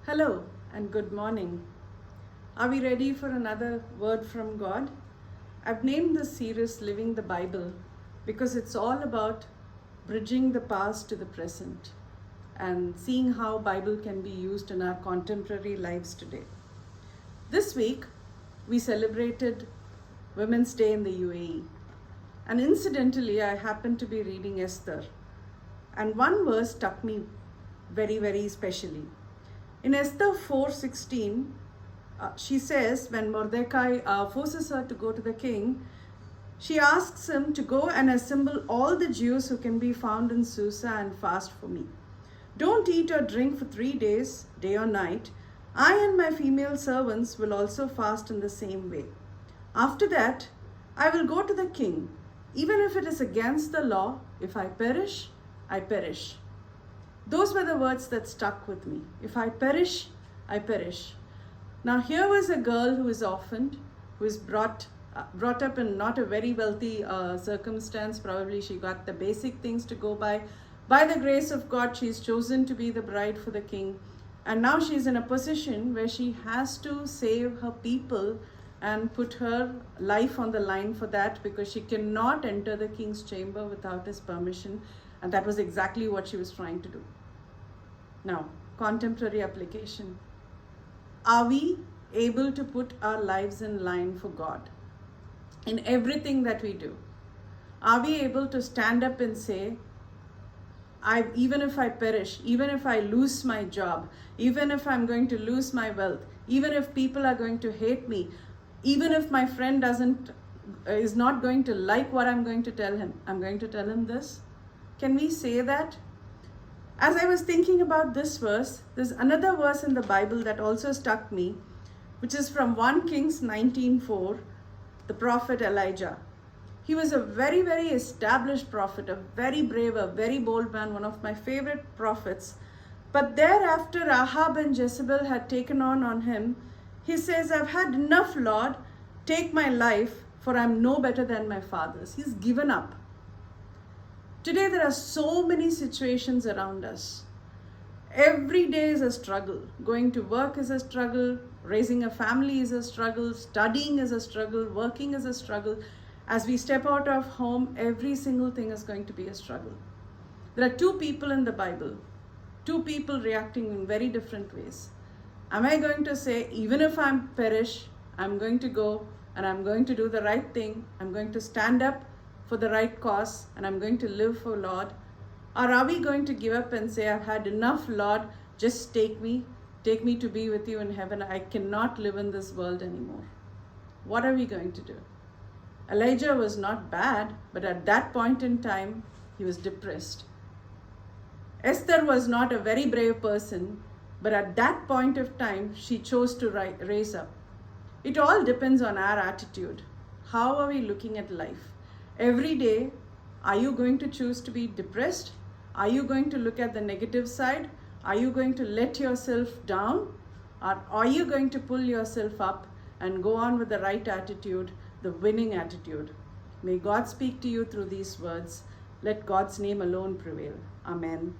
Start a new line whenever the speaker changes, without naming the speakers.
Hello and good morning. Are we ready for another word from God? I've named this series Living the Bible because it's all about bridging the past to the present and seeing how Bible can be used in our contemporary lives today. This week, we celebrated Women's Day in the UAE. And incidentally, I happened to be reading Esther. And one verse struck me very, very specially. In Esther 4:16, she says when Mordecai forces her to go to the king, she asks him to go and assemble all the Jews who can be found in Susa and fast for me. Don't eat or drink for 3 days, day or night. I and my female servants will also fast in the same way. After that, I will go to the king. Even if it is against the law, if I perish, I perish. Those were the words that stuck with me. If I perish, I perish. Now here was a girl who is orphaned, who is brought up in not a very wealthy circumstance. Probably she got the basic things to go by. By the grace of God, she's chosen to be the bride for the king. And now she's in a position where she has to save her people and put her life on the line for that, because she cannot enter the king's chamber without his permission. And that was exactly what she was trying to do. Now, contemporary application. Are we able to put our lives in line for God in everything that we do? Are we able to stand up and say, even if I perish, even if I lose my job, even if I'm going to lose my wealth, even if people are going to hate me, even if my friend is not going to like what I'm going to tell him, I'm going to tell him this? Can we say that? As I was thinking about this verse, there's another verse in the Bible that also struck me, which is from 1 Kings 19:4, the prophet Elijah. He was a very, very established prophet, a very brave, a very bold man, one of my favorite prophets. But thereafter Ahab and Jezebel had taken on him. He says, I've had enough, Lord, take my life, for I'm no better than my fathers. He's given up. Today there are so many situations around us. Every day is a struggle. Going to work is a struggle. Raising a family is a struggle. Studying is a struggle. Working is a struggle. As we step out of home, every single thing is going to be a struggle. There are two people in the Bible. Two people reacting in very different ways. Am I going to say, even if I perish, I'm going to go and I'm going to do the right thing. I'm going to stand up for the right cause and I'm going to live for Lord? Or are we going to give up and say, I've had enough, Lord, just take me to be with you in heaven. I cannot live in this world anymore. What are we going to do? Elijah was not bad, but at that point in time, he was depressed. Esther was not a very brave person, but at that point of time, she chose to raise up. It all depends on our attitude. How are we looking at life? Every day, are you going to choose to be depressed? Are you going to look at the negative side? Are you going to let yourself down? Or are you going to pull yourself up and go on with the right attitude, the winning attitude? May God speak to you through these words. Let God's name alone prevail. Amen.